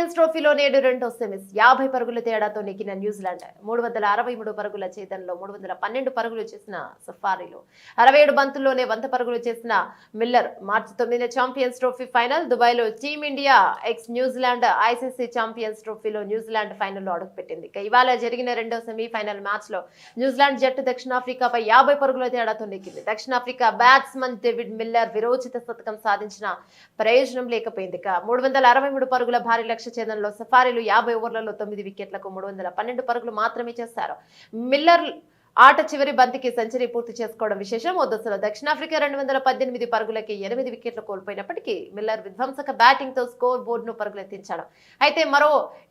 Champions ట్రోఫీలో నేడు రెండో సెమీస్ 50 పరుగుల తేడాతో నెగ్గిన న్యూజిలాండ్ 363 పరుగుల ఛేదనలో 312 పరుగులు చేసిన సఫారీలు 67 బంతుల్లోనే 100 పరుగులు చేసిన మిల్లర్ మార్చి 9న ఛాంపియన్స్ ట్రోఫీ ఫైనల్ దుబాయ్లో team India X New Zealand ICC champions ట్రోఫీలో న్యూజిలాండ్ ఫైనల్లో అడుగుపెట్టింది. ఇవాళ జరిగిన రెండో సెమీఫైనల్ మ్యాచ్ లో న్యూజిలాండ్ జట్టు దక్షిణాఫ్రికాపై 50 పరుగుల తేడాతో నెగ్గింది. దక్షిణాఫ్రికా బ్యాట్స్మన్ డేవిడ్ మిల్లర్ విరోచిత శతకం సాధించిన ప్రయోజనం లేకపోయింది. 363 పరుగుల భారీ లక్ష్య ఛేదనలో సఫారీలు 50 ఓవర్లలో 9 వికెట్లకు 312 పరుగులు మాత్రమే చేశారు. మిల్లర్ ఆట చివరి బంతికి సెంచరీ పూర్తి చేసుకోవడం విశేషం. ఓ దశలో దక్షిణాఫ్రికా 218 పరుగులకి 8 వికెట్లు కోల్పోయినప్పటికీ మిల్లర్ విధ్వంసక బ్యాటింగ్ తో స్కోర్ బోర్డును పరుగులెత్తించాడు. అయితే మరో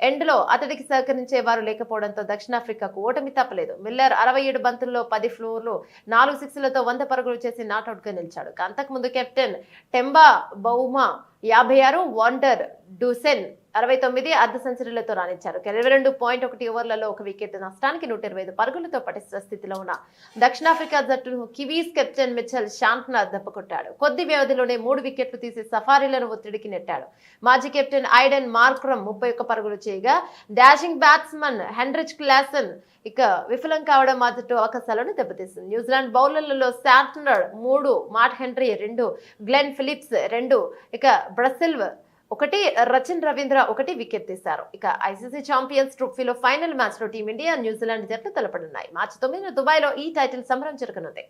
ఎండ్ లో అతడికి సహకరించే వారు లేకపోవడంతో దక్షిణాఫ్రికాకు ఓటమి తప్పలేదు. మిల్లర్ 67 బంతుల్లో 10 ఫ్లోర్లు 4 సిక్స్లతో 100 పరుగులు చేసి నాట్అవుట్ గా నిలిచాడు. అంతకుముందు కెప్టెన్ టెంబా బౌమా 56, వాండర్ డూసెన్ 69 అర్ధ సెంచరీలతో రాణించారు. 22.1 ఓవర్లలో 1 వికెట్ నష్టానికి 125 పరుగులతో పటిష్ట స్థితిలో ఉన్న దక్షిణాఫ్రికా జట్టును కివీస్ కెప్టెన్ మిచెల్ శాంట్నర్ దెబ్బకొట్టాడు. కొద్ది వ్యవధిలోనే 3 వికెట్లు తీసి సఫారీలను ఒత్తిడికి నెట్టాడు. మాజీ కెప్టెన్ ఐడెన్ మార్క్రమ్ 31 పరుగులు చేయగా డాషింగ్ బ్యాట్స్మన్ హెన్రిచ్ క్లాసన్ విఫలం కావడం ఆ జట్టు అవకాశాలను దెబ్బతీసింది. న్యూజిలాండ్ బౌలర్లలో Santner 3, Matt Henry 2, Glenn Phillips 2, బ్రసిల్ 1, Rachin Ravindra 1 wicket తీశారు. ఐసీసీ ఛాంపియన్స్ ట్రోఫీలో ఫైనల్ మ్యాచ్ లో టీమిండియా న్యూజిలాండ్ జట్లు తలపడున్నాయి. మార్చి 9న దుబాయ్ లో ఈ టైటిల్ సమరం జరగనుంది.